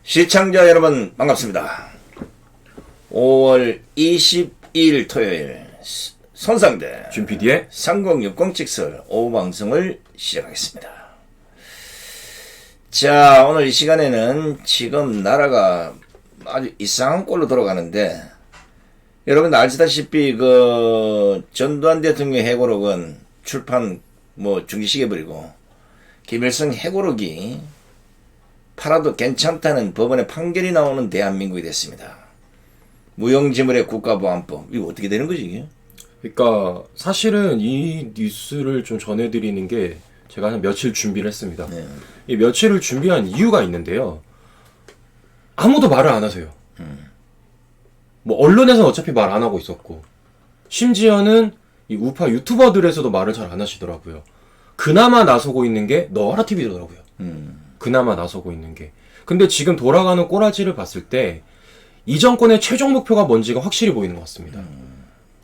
시청자 여러분 반갑습니다. 5월 22일 토요일 손상대 준PD의 3060 직설 오후 방송을 시작하겠습니다. 자, 오늘 이 시간에는 지금 나라가 아주 이상한 꼴로 돌아가는데, 여러분 아시다시피 그 전두환 대통령 회고록은 출판 중지시켜버리고 김일성 회고록이 팔아도 괜찮다는 법원의 판결이 나오는 대한민국이 됐습니다. 무용지물의 국가보안법, 이거 어떻게 되는 거지 이게? 그러니까 사실은 이 뉴스를 좀 전해드리는 게 제가 한 며칠 준비를 했습니다. 네. 이 며칠을 준비한 이유가 있는데요. 아무도 말을 안 하세요. 언론에서는 어차피 말 안 하고 있었고, 심지어는 이 우파 유튜버들에서도 말을 잘 안 하시더라고요. 그나마 나서고 있는 게 너와라 TV더라고요. 그나마 나서고 있는 게. 근데 지금 돌아가는 꼬라지를 봤을 때 이 정권의 최종 목표가 뭔지가 확실히 보이는 것 같습니다.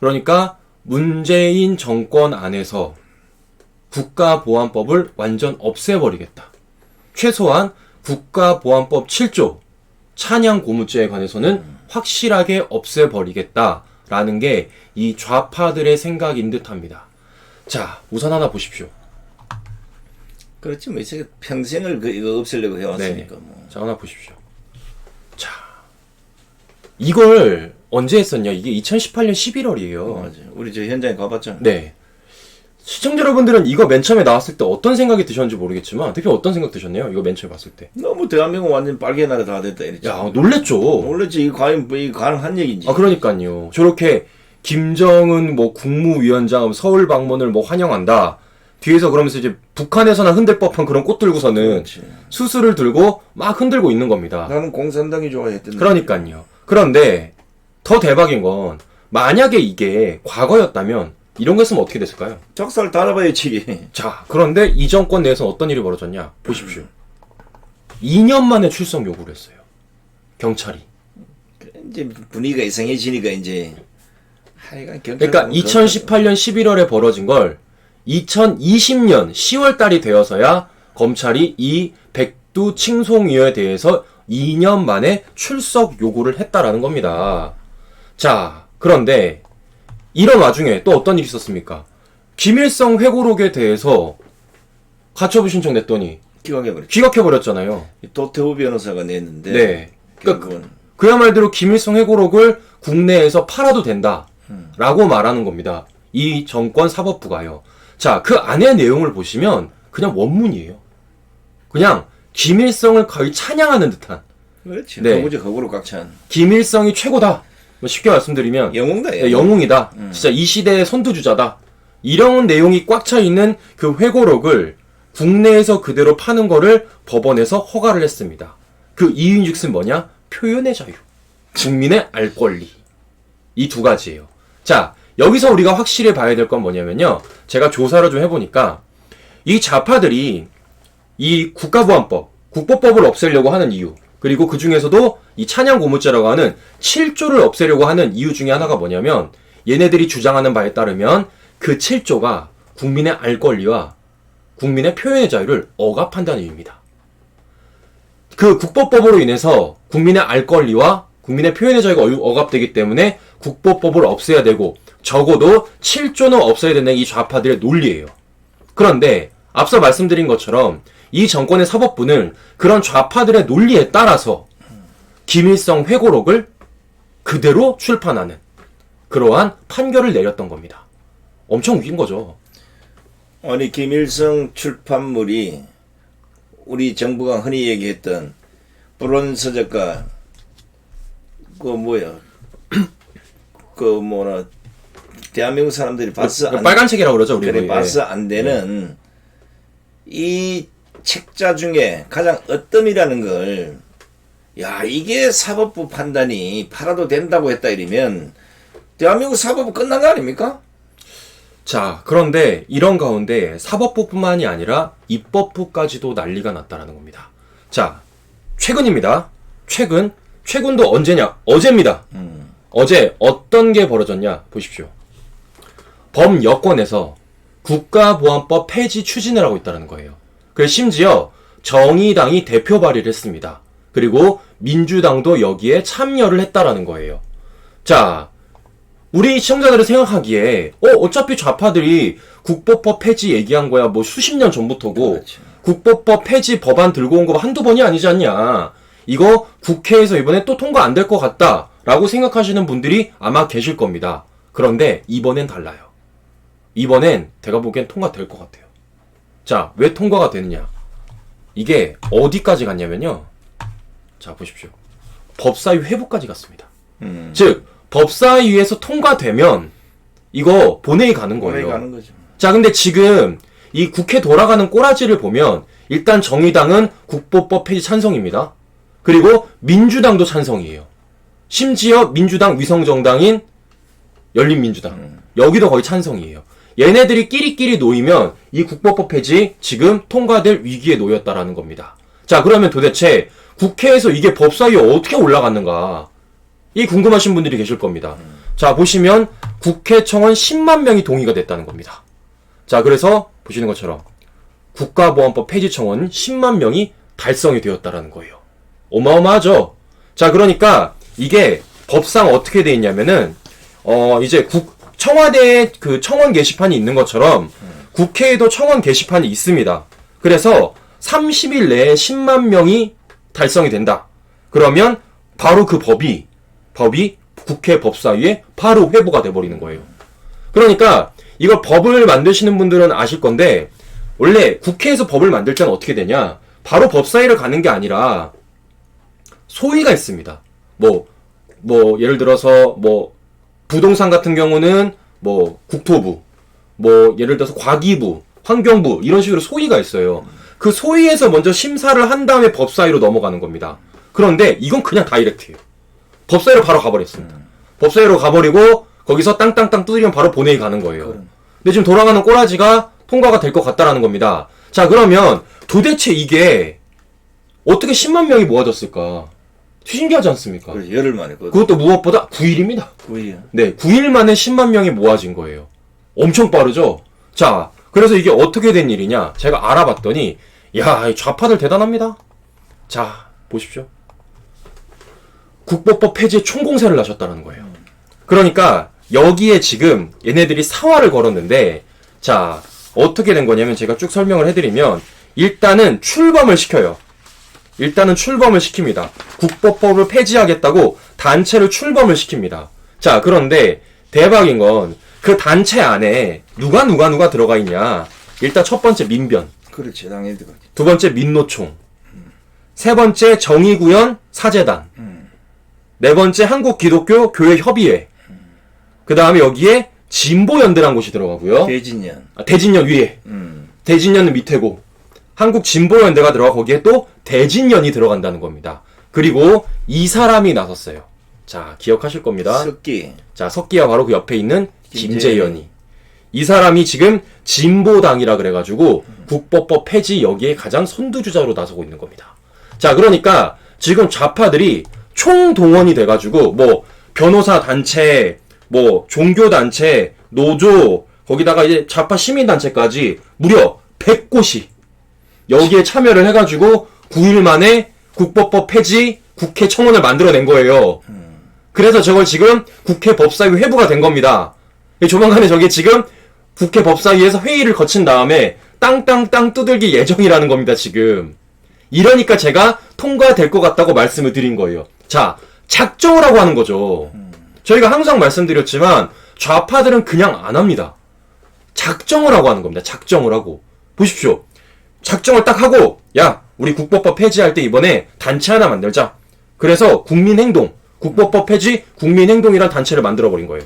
그러니까 문재인 정권 안에서 국가보안법을 완전 없애버리겠다. 최소한 국가보안법 7조 찬양 고무죄에 관해서는 확실하게 없애버리겠다라는 게 이 좌파들의 생각인 듯합니다. 자, 우선 하나 보십시오. 그렇지 뭐 이제 평생을 이거 없애려고 해왔으니까. 네. 뭐. 자, 하나 보십시오. 자, 이걸 언제 했었냐? 이게 2018년 11월이에요. 맞아. 우리 저 현장에 가봤잖아. 네. 시청자 여러분들은 이거 맨 처음에 나왔을 때 어떤 생각이 드셨는지 모르겠지만, 대표 어떤 생각 드셨나요? 이거 맨 처음에 봤을 때. 너무 대한민국 완전 빨개 나라 다 됐다 이랬지. 야, 놀랬죠. 놀랬지. 이 가능한 얘기인지. 아, 그러니까요. 저렇게 김정은 국무위원장 서울 방문을 환영한다. 뒤에서 그러면서 이제 북한에서나 흔들 법한 그런 꽃 들고서는 그렇지. 수술을 들고 막 흔들고 있는 겁니다. 나는 공산당이 좋아했던데. 그러니까요. 그런데 더 대박인 건, 만약에 이게 과거였다면 이런 거 했으면 어떻게 됐을까요? 적살 달아봐야지. 자, 그런데 이 정권 내에서 어떤 일이 벌어졌냐? 보십시오. 2년 만에 출석 요구를 했어요. 경찰이. 이제 분위기가 이상해지니까 이제 하여간 그러니까 2018년 11월에 벌어진 걸 2020년 10월 달이 되어서야 검찰이 이 백두 칭송위에 대해서 2년 만에 출석 요구를 했다라는 겁니다. 자, 그런데 이런 와중에 또 어떤 일이 있었습니까? 김일성 회고록에 대해서 가처분 신청 냈더니 귀각해버렸잖아요. 도태우 변호사가 냈는데. 네. 그러니까 결국은 그야말로 김일성 회고록을 국내에서 팔아도 된다 라고 말하는 겁니다. 이 정권 사법부가요. 자, 그 안의 내용을 보시면 그냥 원문이에요. 그냥 김일성을 거의 찬양하는 듯한. 그렇지. 네. 도무지 거꾸로 꽉찬. 김일성이 최고다. 쉽게 말씀드리면 영웅다. 네, 영웅이다. 진짜 이 시대의 선두주자다. 이런 내용이 꽉 차 있는 그 회고록을 국내에서 그대로 파는 거를 법원에서 허가를 했습니다. 그 이유인즉슨 뭐냐? 표현의 자유, 국민의 알 권리. 이 두 가지예요. 자, 여기서 우리가 확실히 봐야 될 건 뭐냐면요. 제가 조사를 좀 해보니까 이 좌파들이 이 국가보안법, 국보법을 없애려고 하는 이유, 그리고 그 중에서도 이 찬양고무죄라고 하는 7조를 없애려고 하는 이유 중에 하나가 뭐냐면, 얘네들이 주장하는 바에 따르면 그 7조가 국민의 알 권리와 국민의 표현의 자유를 억압한다는 이유입니다. 그 국보법으로 인해서 국민의 알 권리와 국민의 표현의 자유가 억압되기 때문에 국보법을 없애야 되고, 적어도 7조는 없애야 된다는 이 좌파들의 논리예요. 그런데 앞서 말씀드린 것처럼 이 정권의 사법부는 그런 좌파들의 논리에 따라서 김일성 회고록을 그대로 출판하는 그러한 판결을 내렸던 겁니다. 엄청 웃긴 거죠. 아니, 김일성 출판물이 우리 정부가 흔히 얘기했던 불온서적과 대한민국 사람들이 봐서 빨간 책이라고 그러죠, 우리. 그래, 봐서 안 되는 이 책자 중에 가장 으뜸이라는 걸, 야, 이게 사법부 판단이 팔아도 된다고 했다 이러면 대한민국 사법부 끝난 거 아닙니까? 자, 그런데 이런 가운데 사법부뿐만이 아니라 입법부까지도 난리가 났다라는 겁니다. 자, 최근입니다. 최근도 언제냐? 어제입니다. 어제 어떤 게 벌어졌냐? 보십시오. 범여권에서 국가보안법 폐지 추진을 하고 있다는 거예요. 그래서 심지어 정의당이 대표 발의를 했습니다. 그리고 민주당도 여기에 참여를 했다라는 거예요. 자, 우리 시청자들이 생각하기에 어차피 좌파들이 국보법 폐지 얘기한 거야 뭐 수십 년 전부터고 그렇죠. 국보법 폐지 법안 들고 온 거 한두 번이 아니지 않냐. 이거 국회에서 이번에 또 통과 안 될 것 같다 라고 생각하시는 분들이 아마 계실 겁니다. 그런데 이번엔 달라요. 이번엔 제가 보기엔 통과될 것 같아요. 자, 왜 통과가 되느냐. 이게 어디까지 갔냐면요. 자, 보십시오. 법사위 회부까지 갔습니다. 즉 법사위에서 통과되면 이거 본회의 가는 거예요. 본회의 가는 거죠. 자, 근데 지금 이 국회 돌아가는 꼬라지를 보면 일단 정의당은 국보법 폐지 찬성입니다. 그리고 민주당도 찬성이에요. 심지어 민주당 위성정당인 열린민주당 여기도 거의 찬성이에요. 얘네들이 끼리끼리 놓이면 이 국보법 폐지 지금 통과될 위기에 놓였다라는 겁니다. 자, 그러면 도대체 국회에서 이게 법사위에 어떻게 올라갔는가? 이 궁금하신 분들이 계실 겁니다. 자, 보시면 국회 청원 10만 명이 동의가 됐다는 겁니다. 자, 그래서 보시는 것처럼 국가보안법 폐지 청원 10만 명이 달성이 되었다라는 거예요. 어마어마하죠? 자, 그러니까 이게 법상 어떻게 돼 있냐면은 이제 청와대에 그 청원 게시판이 있는 것처럼 국회에도 청원 게시판이 있습니다. 그래서 30일 내에 10만 명이 달성이 된다. 그러면 바로 그 법이 국회 법사위에 바로 회부가 돼버리는 거예요. 그러니까 이걸 법을 만드시는 분들은 아실 건데 원래 국회에서 법을 만들 때는 어떻게 되냐? 바로 법사위를 가는 게 아니라 소위가 있습니다. 뭐 예를 들어서 부동산 같은 경우는 국토부, 예를 들어서 과기부, 환경부 이런 식으로 소위가 있어요. 그 소위에서 먼저 심사를 한 다음에 법사위로 넘어가는 겁니다. 그런데 이건 그냥 다이렉트예요. 법사위로 바로 가버렸습니다. 법사위로 가버리고 거기서 땅땅땅 두드리면 바로 본회의 가는 거예요. 근데 지금 돌아가는 꼬라지가 통과가 될 것 같다라는 겁니다. 자, 그러면 도대체 이게 어떻게 10만 명이 모아졌을까? 신기하지 않습니까? 그렇죠. 열흘 만에. 그것도 무엇보다 9일입니다. 9일. 네, 9일 만에 10만 명이 모아진 거예요. 엄청 빠르죠? 자, 그래서 이게 어떻게 된 일이냐? 제가 알아봤더니, 야, 이 좌파들 대단합니다. 자, 보십시오. 국보법 폐지에 총공세를 하셨다는 거예요. 그러니까, 여기에 지금 얘네들이 사활을 걸었는데, 자, 어떻게 된 거냐면 제가 쭉 설명을 해드리면, 일단은 출범을 시켜요. 일단은 출범을 시킵니다. 국보법을 폐지하겠다고 단체를 출범을 시킵니다. 자, 그런데 대박인 건 그 단체 안에 누가 들어가 있냐. 일단 첫 번째 민변. 그렇지, 당연히 들어가지. 두 번째 민노총. 세 번째 정의구현 사재단. 네 번째 한국기독교 교회협의회. 그 다음에 여기에 진보연대라는 곳이 들어가고요. 대진년. 대진년 위에. 대진년은 밑에고. 한국진보연대가 들어가 거기에 또 대진년이 들어간다는 겁니다. 그리고 이 사람이 나섰어요. 자, 기억하실 겁니다. 석기. 자, 석기와 바로 그 옆에 있는 김재현이. 이 사람이 지금 진보당이라 그래가지고 국보법 폐지 여기에 가장 선두주자로 나서고 있는 겁니다. 자, 그러니까 지금 좌파들이 총동원이 돼가지고 변호사 단체, 종교단체, 노조, 거기다가 이제 좌파 시민단체까지 무려 100곳이 여기에 참여를 해가지고 9일 만에 국보법 폐지 국회 청원을 만들어낸 거예요. 그래서 저걸 지금 국회 법사위 회부가 된 겁니다. 조만간에 저게 지금 국회 법사위에서 회의를 거친 다음에 땅땅땅 두들기 예정이라는 겁니다, 지금. 이러니까 제가 통과될 것 같다고 말씀을 드린 거예요. 자, 작정을 하고 하는 거죠. 저희가 항상 말씀드렸지만 좌파들은 그냥 안 합니다. 작정을 하고 하는 겁니다. 작정을 하고. 보십시오. 작정을 딱 하고, 야, 우리 국보법 폐지할 때 이번에 단체 하나 만들자. 그래서 국민행동, 국보법 폐지 국민행동이란 단체를 만들어버린 거예요.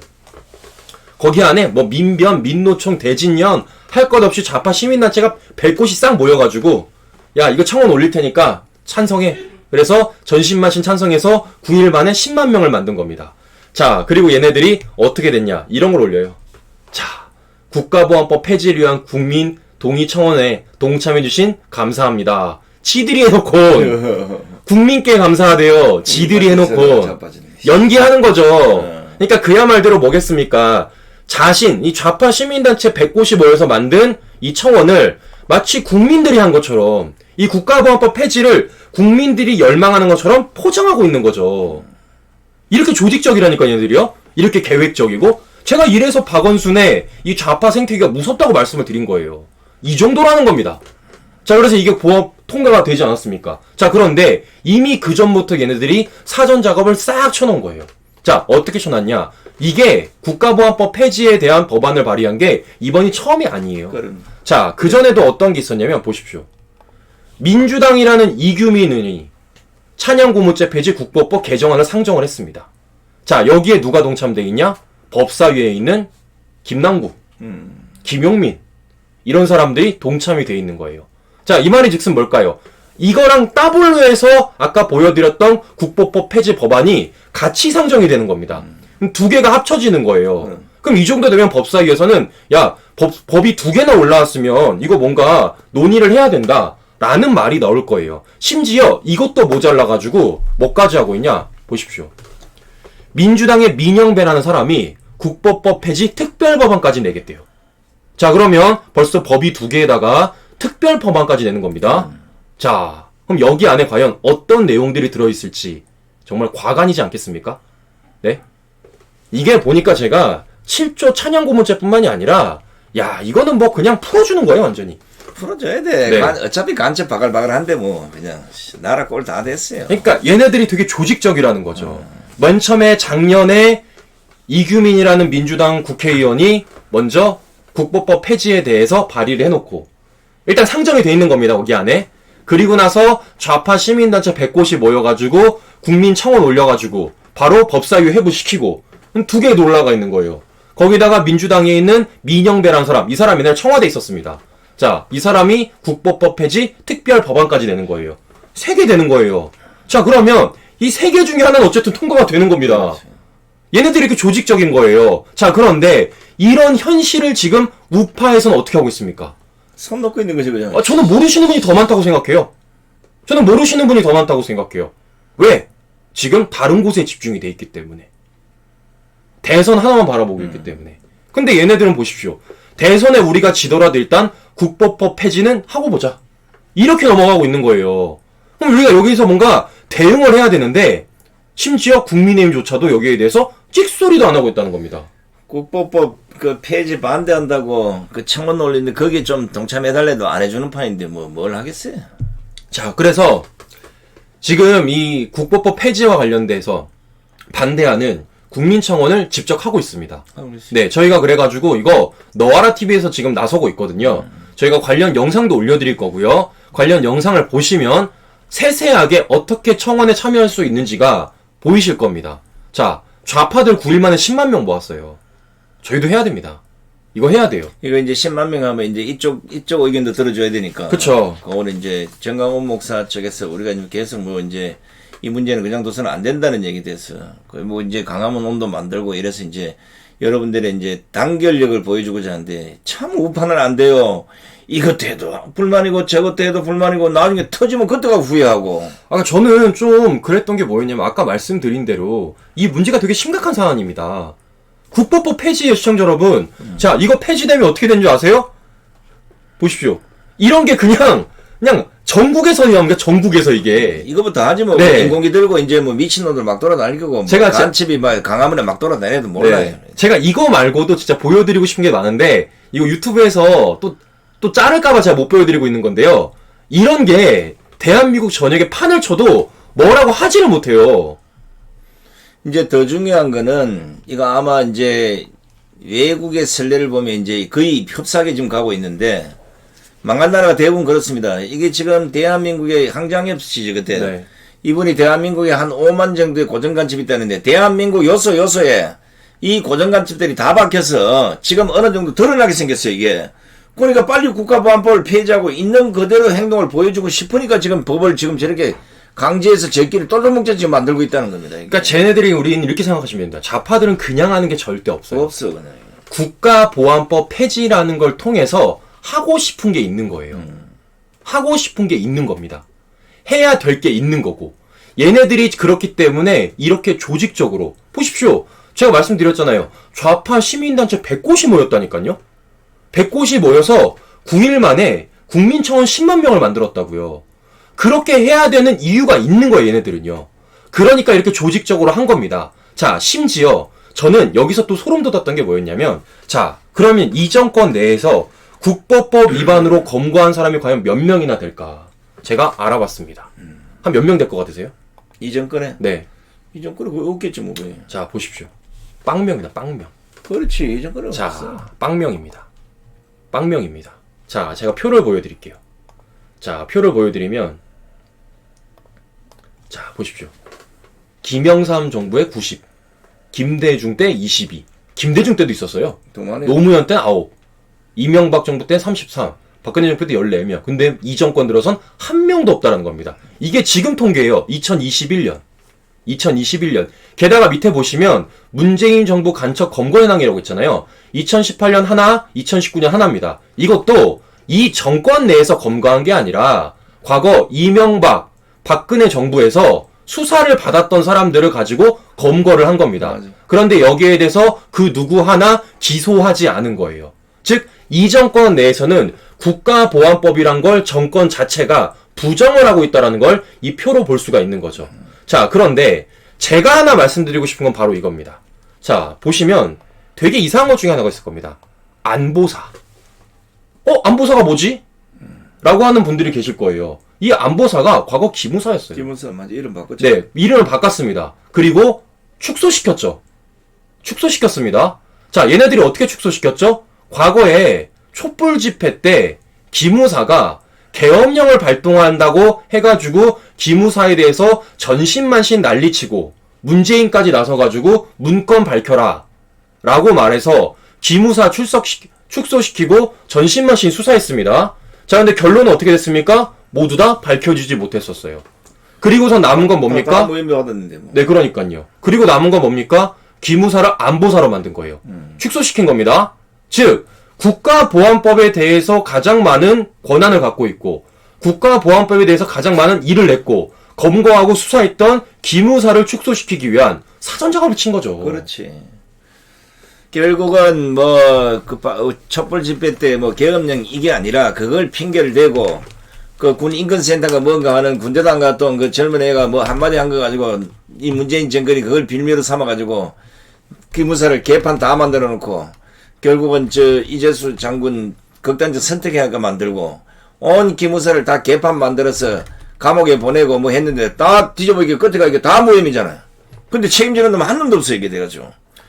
거기 안에 민변, 민노총, 대진년 할 것 없이 좌파 시민단체가 100곳이 싹 모여가지고 야, 이거 청원 올릴 테니까 찬성해. 그래서 전신마신 찬성해서 9일 만에 10만 명을 만든 겁니다. 자, 그리고 얘네들이 어떻게 됐냐. 이런 걸 올려요. 자, 국가보안법 폐지를 위한 국민 동의 청원에 동참해주신 감사합니다. 지들이 해놓고 국민께 감사하대요. 지들이 해놓고 연기하는 거죠. 그러니까 그야 말대로 뭐겠습니까? 이 좌파 시민단체 100곳이 모여서 만든 이 청원을 마치 국민들이 한 것처럼 이 국가보안법 폐지를 국민들이 열망하는 것처럼 포장하고 있는 거죠. 이렇게 조직적이라니까 얘네들이요. 이렇게 계획적이고 제가 이래서 박원순의 이 좌파 생태계가 무섭다고 말씀을 드린 거예요. 이 정도라는 겁니다. 자, 그래서 이게 보험 통과가 되지 않았습니까? 자, 그런데 이미 그 전부터 얘네들이 사전 작업을 싹 쳐놓은 거예요. 자, 어떻게 쳐놨냐? 이게 국가보안법 폐지에 대한 법안을 발의한 게 이번이 처음이 아니에요. 자, 그전에도 어떤 게 있었냐면 보십시오. 민주당이라는 이규민 의원이 찬양고무죄 폐지 국보법 개정안을 상정을 했습니다. 자, 여기에 누가 동참돼 있냐? 법사위에 있는 김남국, 김용민 이런 사람들이 동참이 돼 있는 거예요. 자, 이 말이 즉슨 뭘까요? 이거랑 따블로 해서 아까 보여드렸던 국보법 폐지 법안이 같이 상정이 되는 겁니다. 두 개가 합쳐지는 거예요. 그럼 이 정도 되면 법사위에서는 야, 법이 두 개나 올라왔으면 이거 뭔가 논의를 해야 된다 라는 말이 나올 거예요. 심지어 이것도 모자라가지고 뭐까지 하고 있냐? 보십시오. 민주당의 민영배라는 사람이 국보법 폐지 특별법안까지 내겠대요. 자, 그러면 벌써 법이 두 개에다가 특별법안까지 내는 겁니다. 자, 그럼 여기 안에 과연 어떤 내용들이 들어있을지 정말 과간이지 않겠습니까? 네? 이게 보니까 제가 7조 찬양고문죄뿐만이 아니라 야, 이거는 뭐 그냥 풀어주는 거예요, 완전히. 풀어줘야 돼. 네. 어차피 간첩 바글바글한데 뭐 그냥 나라 꼴 다 됐어요. 그러니까 얘네들이 되게 조직적이라는 거죠. 맨 처음에 작년에 이규민이라는 민주당 국회의원이 먼저 국보법 폐지에 대해서 발의를 해놓고 일단 상정이 돼 있는 겁니다, 거기 안에. 그리고 나서 좌파 시민단체 100곳이 모여가지고 국민청원 올려가지고 바로 법사위 회부시키고 두 개도 올라가 있는 거예요. 거기다가 민주당에 있는 민영배라는 사람, 이 사람이 옛날에 청와대에 있었습니다. 자, 이 사람이 국보법 폐지 특별 법안까지 내는 거예요. 3개 되는 거예요. 자, 그러면 이 3개 중에 하나는 어쨌든 통과가 되는 겁니다. 얘네들이 이렇게 조직적인 거예요. 자, 그런데 이런 현실을 지금 우파에서는 어떻게 하고 있습니까? 손 놓고 있는 거지 그냥. 저는 모르시는 분이 더 많다고 생각해요. 저는 모르시는 분이 더 많다고 생각해요. 왜? 지금 다른 곳에 집중이 돼 있기 때문에. 대선 하나만 바라보고 있기 때문에. 근데 얘네들은 보십시오. 대선에 우리가 지더라도 일단 국보법 폐지는 하고 보자. 이렇게 넘어가고 있는 거예요. 그럼 우리가 여기서 뭔가 대응을 해야 되는데 심지어 국민의힘조차도 여기에 대해서 찍소리도 안 하고 있다는 겁니다. 국보법 그 폐지 반대한다고 그 청원 올리는데 거기에 좀 동참해달래도 안 해주는 판인데 뭘 하겠어요. 자, 그래서 지금 이 국보법 폐지와 관련돼서 반대하는 국민청원을 직접 하고 있습니다. 네, 저희가 그래가지고 이거 너와라 TV에서 지금 나서고 있거든요. 저희가 관련 영상도 올려드릴 거고요. 관련 영상을 보시면 세세하게 어떻게 청원에 참여할 수 있는지가 보이실 겁니다. 자, 좌파들 9일 만에 10만 명 모았어요. 저희도 해야 됩니다. 이거 해야 돼요. 이거 이제 10만 명 하면 이제 이쪽 의견도 들어줘야 되니까. 그쵸. 오늘 이제 정강훈 목사 쪽에서 우리가 계속 뭐 이제 이 문제는 그냥 둬서는 안 된다는 얘기 돼서 뭐 이제 강화문 온도 만들고 이래서 이제 여러분들의 이제 단결력을 보여주고자 하는데 참 우파는 안 돼요. 이것도 해도 불만이고 저것도 해도 불만이고 나중에 터지면 그때가 후회하고. 저는 좀 그랬던 게 뭐였냐면 아까 말씀드린 대로 이 문제가 되게 심각한 사안입니다. 국보법 폐지예요, 시청자 여러분. 자, 이거 폐지되면 어떻게 되는 줄 아세요? 보십시오. 이런 게 그냥 전국에서 위험합니다. 전국에서 이게. 이거부터 하지 뭐. 네. 인공기 들고 이제 뭐 미친놈들 막 돌아다니고 뭐 제가 간첩이 막 강화문에 막 돌아다녀도 몰라요. 네. 제가 이거 말고도 진짜 보여드리고 싶은 게 많은데 이거 유튜브에서 또 자를까봐 제가 못 보여드리고 있는 건데요. 이런 게 대한민국 전역에 판을 쳐도 뭐라고 하지를 못해요. 이제 더 중요한 거는 이거 아마 이제 외국의 선례를 보면 이제 거의 흡사하게 지금 가고 있는데 망한 나라가 대부분 그렇습니다. 이게 지금 대한민국의 황장엽 씨 그때 네. 이분이 대한민국에 한 5만 정도의 고정간첩이 있다는데 대한민국 요소에 이 고정간첩들이 다 박혀서 지금 어느 정도 드러나게 생겼어요 이게. 그러니까 빨리 국가보안법을 폐지하고 있는 그대로 행동을 보여주고 싶으니까 지금 법을 지금 저렇게 강제해서 저끼리 똘똘뭉쳐 지금 만들고 있다는 겁니다. 그러니까 쟤네들이 우리는 이렇게 생각하시면 됩니다. 좌파들은 그냥 하는 게 절대 없어요. 없어 그냥. 국가보안법 폐지라는 걸 통해서 하고 싶은 게 있는 거예요. 하고 싶은 게 있는 겁니다. 해야 될 게 있는 거고. 얘네들이 그렇기 때문에 이렇게 조직적으로 보십시오. 제가 말씀드렸잖아요. 좌파 시민단체 100곳이 모였다니까요. 100곳이 모여서 9일 만에 국민청원 10만 명을 만들었다고요. 그렇게 해야 되는 이유가 있는 거예요, 얘네들은요. 그러니까 이렇게 조직적으로 한 겁니다. 자, 심지어 저는 여기서 또 소름 돋았던 게 뭐였냐면, 자, 그러면 이 정권 내에서 국보법 위반으로 검거한 사람이 과연 몇 명이나 될까? 제가 알아봤습니다. 한 몇 명 될 것 같으세요? 이 정권에? 네. 이 정권에 그거 없겠지 뭐 그게. 자, 보십시오. 빵명이다, 빵명. 그렇지, 이 정권에 자, 없어. 빵명입니다. 빵명입니다. 자, 제가 표를 보여드릴게요. 자, 표를 보여드리면, 자, 보십시오. 김영삼 정부의 90, 김대중 때 22, 김대중 때도 있었어요. 동안에 노무현 때 9, 이명박 정부 때 33, 박근혜 정부 때 14명. 근데 이 정권 들어선 한 명도 없다는 겁니다. 이게 지금 통계예요. 2021년. 게다가 밑에 보시면 문재인 정부 간첩 검거 현황이라고 있잖아요. 2018년 하나, 2019년 하나입니다. 이것도 이 정권 내에서 검거한 게 아니라 과거 이명박, 박근혜 정부에서 수사를 받았던 사람들을 가지고 검거를 한 겁니다. 맞아. 그런데 여기에 대해서 그 누구 하나 기소하지 않은 거예요. 즉, 이 정권 내에서는 국가보안법이란 걸 정권 자체가 부정을 하고 있다는 걸 이 표로 볼 수가 있는 거죠. 자, 그런데 제가 하나 말씀드리고 싶은 건 바로 이겁니다. 자, 보시면 되게 이상한 것 중에 하나가 있을 겁니다. 안보사. 안보사가 뭐지? 라고 하는 분들이 계실 거예요. 이 안보사가 과거 기무사였어요. 기무사 맞아, 이름 바꿨죠. 네, 이름을 바꿨습니다. 그리고 축소시켰죠. 축소시켰습니다. 자, 얘네들이 어떻게 축소시켰죠? 과거에 촛불 집회 때 기무사가 계엄령을 발동한다고 해가지고 기무사에 대해서 전신만신 난리치고 문재인까지 나서가지고 문건 밝혀라 라고 말해서 기무사 축소시키고 전신만신 수사했습니다. 자, 근데 결론은 어떻게 됐습니까? 모두 다 밝혀지지 못했었어요. 그리고서 남은 건 뭡니까? 다 모임도 받았는데 뭐. 네, 그러니까요. 그리고 남은 건 뭡니까? 기무사를 안보사로 만든 거예요. 축소시킨 겁니다. 즉, 국가보안법에 대해서 가장 많은 권한을 갖고 있고, 국가보안법에 대해서 가장 많은 일을 냈고, 검거하고 수사했던 기무사를 축소시키기 위한 사전작업을 친 거죠. 그렇지. 결국은 뭐 그 촛불 집회 때 뭐 계엄령 이게 아니라 그걸 핑계를 대고 그 군 인권센터가 뭔가 하는 군대당 갔던 그 젊은 애가 뭐 한마디 한 거 가지고 이 문재인 정권이 그걸 빌미로 삼아 가지고 기무사를 개판 다 만들어 놓고 결국은 이재수 장군 극단적 선택해가 만들고 온 기무사를 다 개판 만들어서 감옥에 보내고 뭐 했는데 다 뒤져보니까 끝에 가니까 다 무혐의잖아요. 근데 책임지는 놈 한 놈도 없어 이게 돼가지고.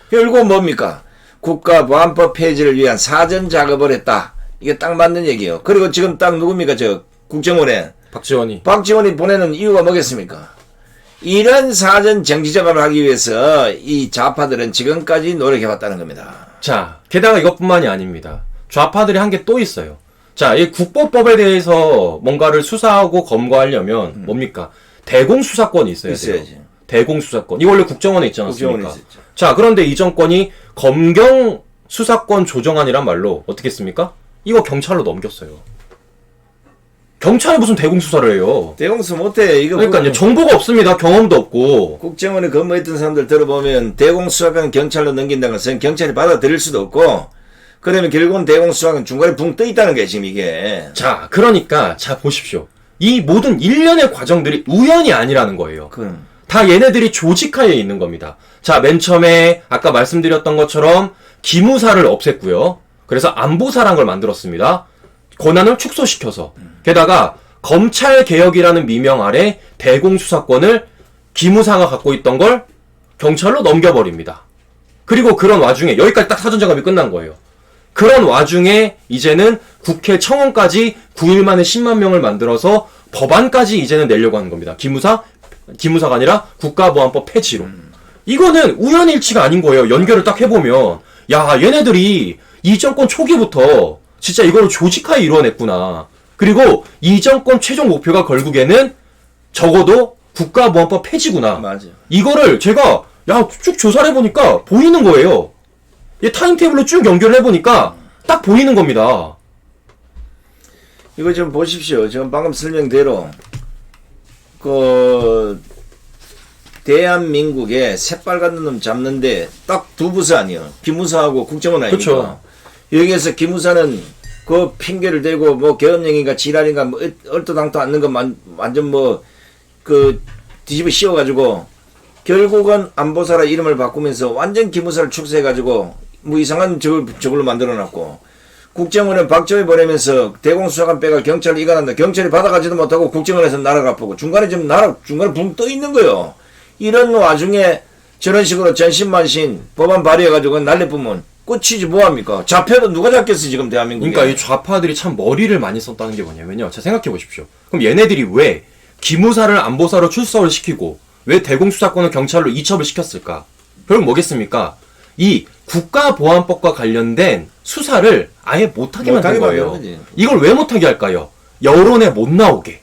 결국 뭡니까? 국가보안법 폐지를 위한 사전 작업을 했다. 이게 딱 맞는 얘기예요. 그리고 지금 딱 누굽니까? 국정원에 박지원이 보내는 이유가 뭐겠습니까? 이런 사전 정치 작업을 하기 위해서 이 좌파들은 지금까지 노력해왔다는 겁니다. 자, 게다가 이것뿐만이 아닙니다. 좌파들이 한 게 또 있어요. 자, 이 국보법에 대해서 뭔가를 수사하고 검거하려면 뭡니까? 대공수사권이 있어야 돼요. 있어야지. 대공수사권. 이 원래 국정원에 있지 않았습니까? 국정원에 있었죠. 자, 그런데 이 정권이 검경수사권 조정안이란 말로 어떻게 했습니까? 이거 경찰로 넘겼어요. 경찰이 무슨 대공수사를 해요? 대공수 못해. 이거 그러니까요. 정보가 없습니다. 경험도 없고. 국정원에 근무했던 사람들 들어보면 대공수사권 경찰로 넘긴다는 것은 경찰이 받아들일 수도 없고 그러면 결국은 대공수사권 중간에 붕 떠 있다는 거예요. 지금 이게. 자, 그러니까 자 보십시오. 이 모든 일련의 과정들이 우연이 아니라는 거예요. 다 얘네들이 조직하에 있는 겁니다. 자, 맨 처음에 아까 말씀드렸던 것처럼 기무사를 없앴고요. 그래서 안보사란 걸 만들었습니다. 권한을 축소시켜서. 게다가 검찰개혁이라는 미명 아래 대공수사권을 기무사가 갖고 있던 걸 경찰로 넘겨버립니다. 그리고 그런 와중에 여기까지 딱 사전작업이 끝난 거예요. 그런 와중에 이제는 국회 청원까지 9일 만에 10만 명을 만들어서 법안까지 이제는 내려고 하는 겁니다. 기무사가 아니라 국가보안법 폐지로. 이거는 우연일치가 아닌 거예요. 연결을 딱 해보면 야, 얘네들이 이 정권 초기부터 진짜 이걸 조직하에 이루어냈구나. 그리고 이 정권 최종 목표가 결국에는 적어도 국가보안법 폐지구나. 맞아. 이거를 제가 쭉 조사를 해보니까 보이는 거예요. 이 타임테이블로 쭉 연결을 해보니까 딱 보이는 겁니다. 이거 좀 보십시오. 지금 방금 설명대로 대한민국에 새빨간 놈 잡는데 딱 두 부서 아니에요. 기무사하고 국정원 아닙니까? 그렇죠. 여기에서 기무사는 그 핑계를 대고 뭐 계엄령인가 지랄인가 뭐 얼토당토 않는 거 완전 뭐 그 뒤집어 씌워가지고 결국은 안보사라 이름을 바꾸면서 완전 기무사를 축소해가지고 뭐 이상한 저걸로 만들어놨고 국정원에 박정희 보내면서 대공수사관 빼가 경찰을 이관한다. 경찰이 받아가지도 못하고 국정원에서 날아가 보고 중간에 지금 중간에 붕 떠 있는 거예요. 이런 와중에 저런 식으로 전신만신 법안 발의해가지고 난리뿜으면 끝이지 뭐합니까? 잡혀도 누가 잡겠어 지금 대한민국에. 그러니까 이 좌파들이 참 머리를 많이 썼다는 게 뭐냐면요. 자, 생각해 보십시오. 그럼 얘네들이 왜 기무사를 안보사로 출석을 시키고 왜 대공수사권을 경찰로 이첩을 시켰을까? 결국 뭐겠습니까? 이 국가보안법과 관련된 수사를 아예 못하게 만든 거예요. 이걸 왜 못하게 할까요? 여론에 못 나오게.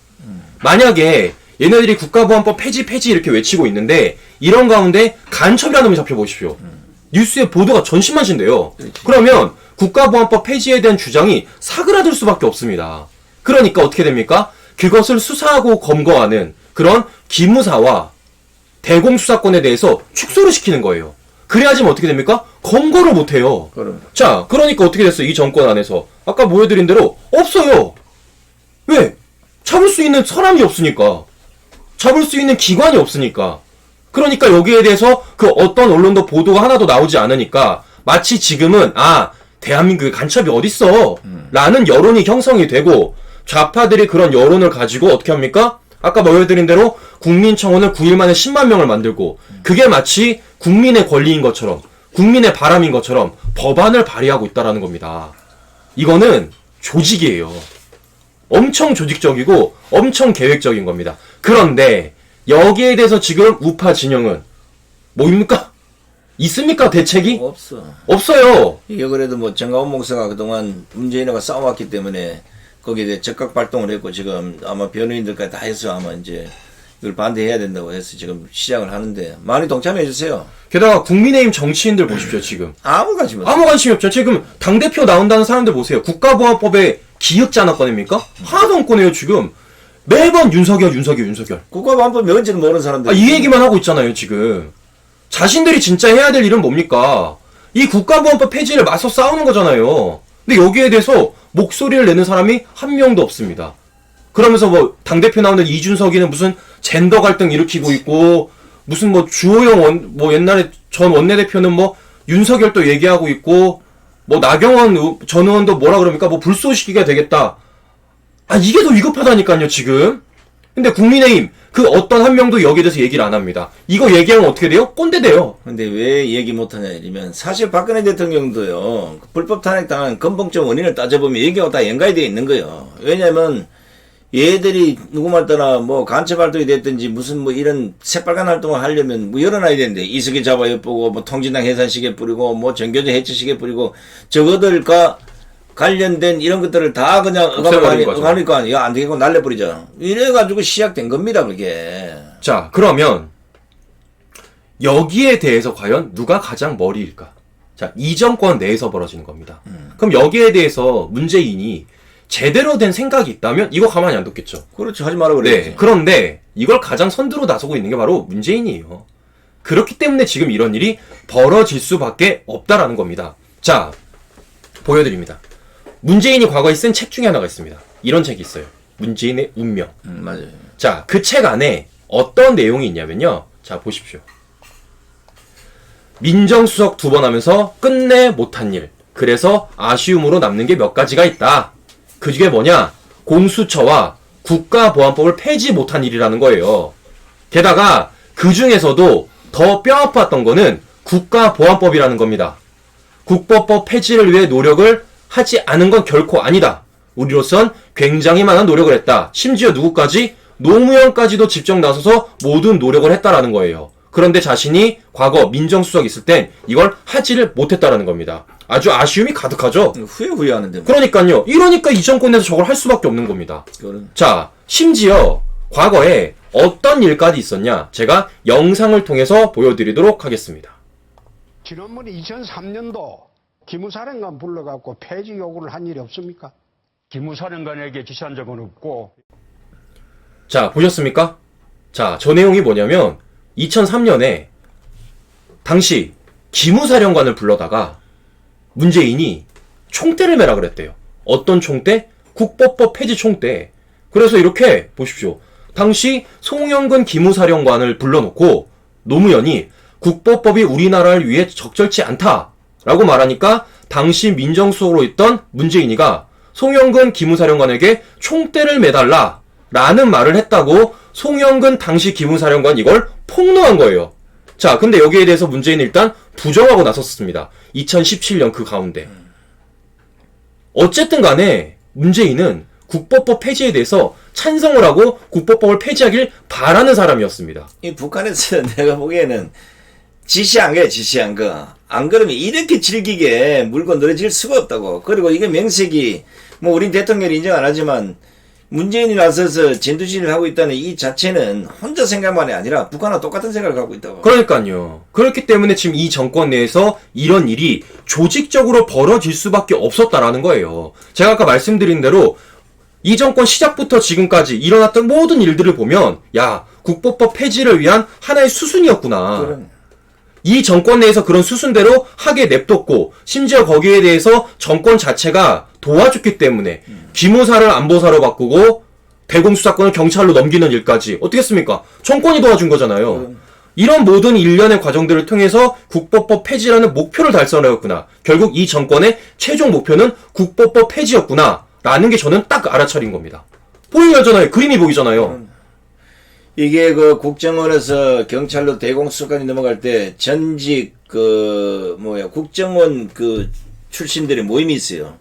만약에 얘네들이 국가보안법 폐지 이렇게 외치고 있는데 이런 가운데 간첩이라는 놈이 잡혀보십시오. 뉴스에 보도가 전신만신돼요. 그러면 국가보안법 폐지에 대한 주장이 사그라들 수밖에 없습니다. 그러니까 어떻게 됩니까? 그것을 수사하고 검거하는 그런 기무사와 대공수사권에 대해서 축소를 시키는 거예요. 그래야지만 어떻게 됩니까? 검거를 못해요. 자, 그러니까 어떻게 됐어요? 이 정권 안에서. 아까 보여드린 대로 없어요. 왜? 잡을 수 있는 사람이 없으니까. 잡을 수 있는 기관이 없으니까. 그러니까 여기에 대해서 그 어떤 언론도 보도가 하나도 나오지 않으니까 마치 지금은 대한민국에 간첩이 어딨어 라는 여론이 형성이 되고 좌파들이 그런 여론을 가지고 어떻게 합니까? 아까 보여드린 대로 국민청원을 9일 만에 10만 명을 만들고 그게 마치 국민의 권리인 것처럼 국민의 바람인 것처럼 법안을 발의하고 있다라는 겁니다. 이거는 조직이에요. 엄청 조직적이고 엄청 계획적인 겁니다. 그런데 여기에 대해서 지금 우파 진영은 뭡니까? 있습니까? 대책이? 없어요. 이게 그래도 뭐 정가원 목사가 그동안 문재인하고 싸워왔기 때문에 거기에 대해 적극 발동을 했고 지금 아마 변호인들까지 다 해서 아마 이제 이걸 반대해야 된다고 해서 지금 시작을 하는데 많이 동참해 주세요. 게다가 국민의힘 정치인들 보십시오. 지금 아무 관심 없어요. 아무 관심이 없죠. 지금 당대표 나온다는 사람들 보세요. 국가보안법에 기억지 않아 꺼냅니까? 하나도 안 꺼내요. 지금 매번 윤석열. 국가보안법 뭔지는 모르는 사람들. 이 얘기만 하고 있잖아요. 지금 자신들이 진짜 해야 될 일은 뭡니까? 이 국가보안법 폐지를 맞서 싸우는 거잖아요. 근데 여기에 대해서 목소리를 내는 사람이 한 명도 없습니다. 그러면서 뭐 당대표 나오는 이준석이는 무슨 젠더 갈등 일으키고 있고 무슨 뭐 주호영 뭐 옛날에 전 원내대표는 뭐 윤석열 또 얘기하고 있고 뭐 나경원 전 의원도 뭐라 그럽니까? 뭐 불쏘시개가 되겠다. 이게 더 위급하다니까요, 지금. 근데 국민의힘 그 어떤 한 명도 여기에 대해서 얘기를 안 합니다. 이거 얘기하면 어떻게 돼요? 꼰대 돼요. 근데 왜 얘기 못하냐 이러면 사실 박근혜 대통령도요. 불법 탄핵당한 근본적 원인을 따져보면 얘기하고 다 연관이 되어 있는 거예요. 왜냐면 얘들이 누구 말 따라 뭐 간첩 활동이 됐든지 무슨 뭐 이런 새빨간 활동을 하려면 뭐 열어놔야 되는데 이승기 잡아 엿보고 뭐 통진당 해산시계 뿌리고 뭐 정교조 해체시계 뿌리고 저거들과 관련된 이런 것들을 다 그냥 억하니까 야 안 되겠고 날려버리자. 이래가지고 시작된 겁니다 그게. 자, 그러면 여기에 대해서 과연 누가 가장 머리일까? 자, 이 정권 내에서 벌어지는 겁니다. 그럼 여기에 대해서 문재인이 제대로 된 생각이 있다면 이거 가만히 안 뒀겠죠. 그렇죠. 하지 말아 그래야지. 네, 그런데 이걸 가장 선두로 나서고 있는 게 바로 문재인이에요. 그렇기 때문에 지금 이런 일이 벌어질 수밖에 없다라는 겁니다. 자, 보여드립니다. 문재인이 과거에 쓴 책 중에 하나가 있습니다. 이런 책이 있어요. 문재인의 운명. 맞아요. 자, 그 책 안에 어떤 내용이 있냐면요. 자, 보십시오. 민정수석 2번 하면서 끝내 못한 일. 그래서 아쉬움으로 남는 게 몇 가지가 있다. 그 중에 뭐냐? 공수처와 국가보안법을 폐지 못한 일이라는 거예요. 게다가 그 중에서도 더 뼈아팠던 거는 국가보안법이라는 겁니다. 국보법 폐지를 위해 노력을 하지 않은 건 결코 아니다. 우리로선 굉장히 많은 노력을 했다. 심지어 누구까지? 노무현까지도 직접 나서서 모든 노력을 했다라는 거예요. 그런데 자신이 과거 민정수석 있을 땐 이걸 하지를 못했다라는 겁니다. 아주 아쉬움이 가득하죠. 후회하는데. 그러니까요. 이러니까 이 정권에서 저걸 할 수밖에 없는 겁니다. 자, 심지어 과거에 어떤 일까지 있었냐? 제가 영상을 통해서 보여드리도록 하겠습니다. 지난번에 2003년도 기무사령관 불러갖고 폐지 요구를 한 일이 없습니까? 기무사령관에게 지시한 적은 없고. 자, 보셨습니까? 자, 저 내용이 뭐냐면 2003년에 당시 기무사령관을 불러다가 문재인이 총대를 매라 그랬대요. 어떤 총대? 국법법 폐지 총대. 그래서 이렇게 보십시오. 당시 송영근 기무사령관을 불러놓고 노무현이 국법법이 우리나라를 위해 적절치 않다라고 말하니까 당시 민정수석으로 있던 문재인이가 송영근 기무사령관에게 총대를 매달라라는 말을 했다고 송영근 당시 기무사령관 이걸 폭로한 거예요. 자, 근데 여기에 대해서 문재인은 일단 부정하고 나섰습니다. 2017년 그 가운데. 어쨌든 간에 문재인은 국법법 폐지에 대해서 찬성을 하고 국법법을 폐지하길 바라는 사람이었습니다. 이 북한에서 내가 보기에는 지시한 거야, 지시한 거. 안 그러면 이렇게 질기게 물고 늘어질 수가 없다고. 그리고 이게 명색이, 뭐, 우린 대통령이 인정 안 하지만, 문재인이 나서서 진두지휘를 하고 있다는 이 자체는 혼자 생각만이 아니라 북한과 똑같은 생각을 갖고 있다고. 그러니까요. 그렇기 때문에 지금 이 정권 내에서 이런 일이 조직적으로 벌어질 수밖에 없었다라는 거예요. 제가 아까 말씀드린 대로 이 정권 시작부터 지금까지 일어났던 모든 일들을 보면, 야, 국법법 폐지를 위한 하나의 수순이었구나. 그럼. 이 정권 내에서 그런 수순대로 하게 냅뒀고, 심지어 거기에 대해서 정권 자체가 도와줬기 때문에 기무사를 안보사로 바꾸고 대공수사권을 경찰로 넘기는 일까지 어떻게 했습니까? 정권이 도와준 거잖아요. 이런 모든 일련의 과정들을 통해서 국법법 폐지라는 목표를 달성하였구나. 결국 이 정권의 최종 목표는 국법법 폐지였구나 라는 게 저는 딱 알아차린 겁니다. 보이잖아요. 그림이 보이잖아요. 이게 그 국정원에서 경찰로 대공수사까지 넘어갈 때 전직 국정원 출신들의 모임이 있어요.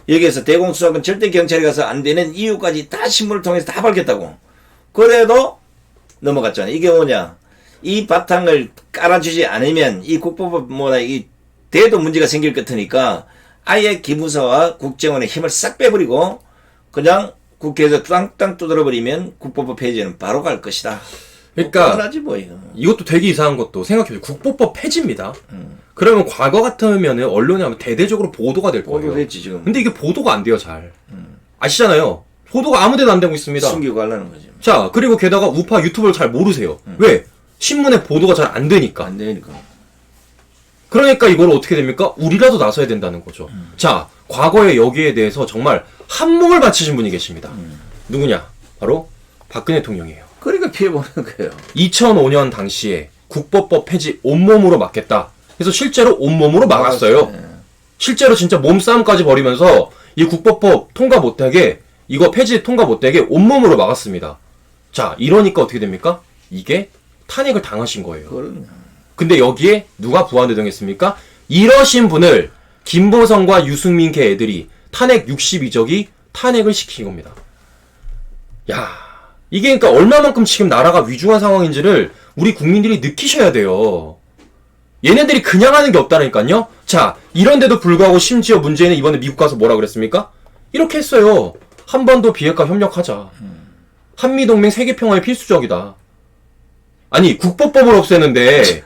여기에서 대공수사권 절대 경찰에 가서 안 되는 이유까지 다 신문을 통해서 다 밝혔다고. 그래도 넘어갔잖아요. 이게 뭐냐? 이 바탕을 깔아주지 않으면 이 국법법 이 대도 문제가 생길 것 같으니까 아예 기무사와 국정원의 힘을 싹 빼버리고 그냥 국회에서 땅땅 두드려버리면 국법법 폐지는 바로 갈 것이다. 그러니까 뻔하지 뭐 이거. 이것도 되게 이상한 것도 생각해보세요. 국법법 폐지입니다. 그러면 과거 같으면 언론에 하면 대대적으로 보도가 될 거예요. 보도됐지 지금. 근데 이게 보도가 안 돼요, 잘. 아시잖아요. 보도가 아무데도 안 되고 있습니다. 숨기고 하려는 거지. 자, 그리고 게다가 우파 유튜브를 잘 모르세요. 왜? 신문에 보도가 잘 안 되니까. 안 되니까. 그러니까 이걸 어떻게 됩니까? 우리라도 나서야 된다는 거죠. 자, 과거에 여기에 대해서 정말 한몫을 바치신 분이 계십니다. 누구냐? 바로 박근혜 대통령이에요. 그러니까 피해보는 거예요. 2005년 당시에 국법법 폐지 온몸으로 막겠다. 그래서 실제로 온몸으로 막았어요. 실제로 진짜 몸싸움까지 벌이면서 이 국법법 통과 못하게, 이거 폐지 통과 못되게 온몸으로 막았습니다. 자, 이러니까 어떻게 됩니까? 이게 탄핵을 당하신 거예요. 그럼요. 근데 여기에 누가 부안대동했습니까? 이러신 분을 김보성과 유승민 걔 애들이 탄핵 62적이 탄핵을 시킨 겁니다. 야, 이게 그러니까 얼마만큼 지금 나라가 위중한 상황인지를 우리 국민들이 느끼셔야 돼요. 얘네들이 그냥 하는 게 없다니까요. 자, 이런데도 불구하고 심지어 문재인은 이번에 미국 가서 뭐라 그랬습니까? 이렇게 했어요. 한반도 비핵화 협력하자. 한미동맹 세계평화에 필수적이다. 아니, 국법법을 없애는데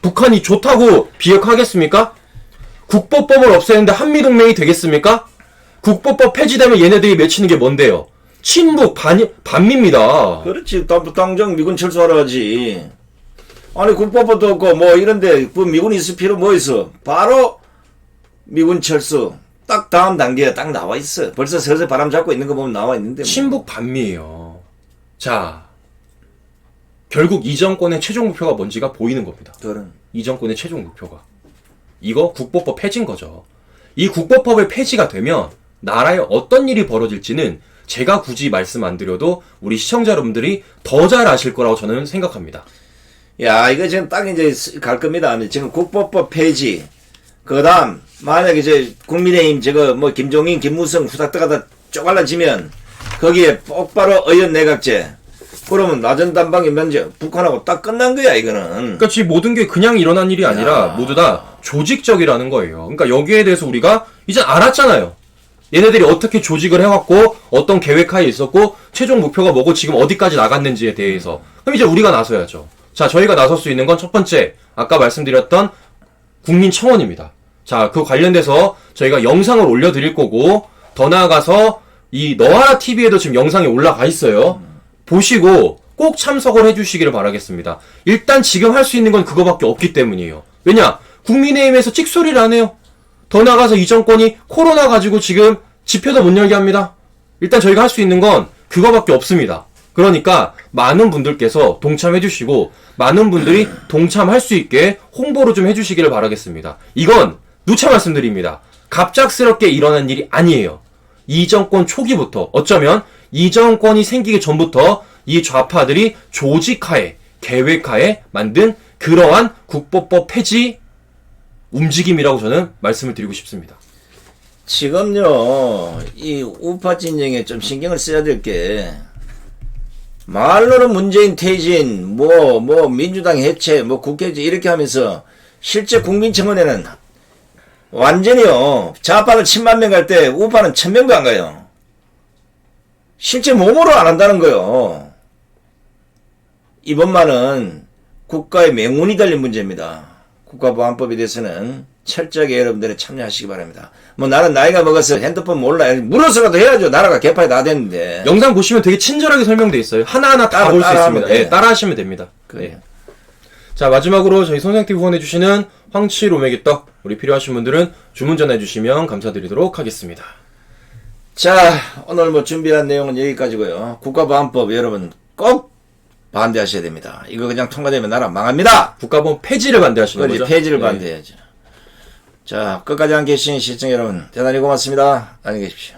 북한이 좋다고 비핵화하겠습니까? 국법법을 없애는데 한미동맹이 되겠습니까? 국법법 폐지되면 얘네들이 맺히는 게 뭔데요? 친북, 반미입니다. 그렇지. 당장 미군 철수하라 하지. 아니 국법법도 없고 뭐 이런데 그 미군 있을 필요 뭐 있어? 바로 미군 철수. 딱 다음 단계가 딱 나와 있어. 벌써 서서 바람 잡고 있는 거 보면 나와 있는데. 뭐. 친북 반미예요. 자, 결국 이 정권의 최종 목표가 뭔지가 보이는 겁니다. 그런. 이 정권의 최종 목표가. 이거 국법법 폐지인 거죠. 이 국법법의 폐지가 되면 나라에 어떤 일이 벌어질지는 제가 굳이 말씀 안 드려도 우리 시청자 여러분들이 더 잘 아실 거라고 저는 생각합니다. 야, 이거 지금 딱 이제 갈 겁니다. 지금 국법법 폐지. 그 다음, 만약에 이제 국민의힘 김종인, 김무성 후닥다가 다 쪼갈라지면 거기에 똑바로 의원내각제. 그러면 나전단방의 면제 북한하고 딱 끝난 거야 이거는. 그러니까 지금 모든 게 그냥 일어난 일이 아니라 모두 다 조직적이라는 거예요. 그러니까 여기에 대해서 우리가 이제 알았잖아요. 얘네들이 어떻게 조직을 해왔고 어떤 계획하에 있었고 최종 목표가 뭐고 지금 어디까지 나갔는지에 대해서. 그럼 이제 우리가 나서야죠. 자, 저희가 나설 수 있는 건 첫 번째 아까 말씀드렸던 국민청원입니다. 자, 그 관련돼서 저희가 영상을 올려드릴 거고 더 나아가서 이 너하라 TV에도 지금 영상이 올라가 있어요. 보시고 꼭 참석을 해주시기를 바라겠습니다. 일단 지금 할 수 있는 건 그거밖에 없기 때문이에요. 왜냐? 국민의힘에서 찍소리를 안 해요. 더 나가서 이 정권이 코로나 가지고 지금 집회도 못 열게 합니다. 일단 저희가 할 수 있는 건 그거밖에 없습니다. 그러니까 많은 분들께서 동참해 주시고 많은 분들이 동참할 수 있게 홍보를 좀 해주시기를 바라겠습니다. 이건 누차 말씀드립니다. 갑작스럽게 일어난 일이 아니에요. 이 정권 초기부터, 어쩌면 이 정권이 생기기 전부터 이 좌파들이 조직하에, 계획하에 만든 그러한 국보법 폐지 움직임이라고 저는 말씀을 드리고 싶습니다. 지금요, 이 우파 진영에 좀 신경을 써야 될 게, 말로는 문재인 퇴진, 민주당 해체, 국회 해체 이렇게 하면서, 실제 국민청원에는 완전히요, 좌파가 10만 명 갈 때 우파는 1000명도 안 가요. 실제 몸으로 안 한다는 거요. 이번만은 국가의 맹운이 달린 문제입니다. 국가보안법에 대해서는 철저하게 여러분들이 참여하시기 바랍니다. 나는 나이가 먹어서 핸드폰 몰라. 물어서라도 해야죠. 나라가 개판이 다 됐는데. 영상 보시면 되게 친절하게 설명돼 있어요. 하나하나 다 볼 수 있습니다. 예, 따라 하시면 됩니다. 그래요. 예. 자, 마지막으로 저희 손생TV 후원해주시는 황치 로메기떡, 우리 필요하신 분들은 주문 전해주시면 감사드리도록 하겠습니다. 자, 오늘 준비한 내용은 여기까지고요. 국가보안법 여러분 꼭 반대하셔야 됩니다. 이거 그냥 통과되면 나라 망합니다. 국가보안 폐지를 반대하시는 거죠? 폐지를 네. 반대해야죠. 자, 끝까지 함께 해주신 시청 여러분 대단히 고맙습니다. 안녕히 계십시오.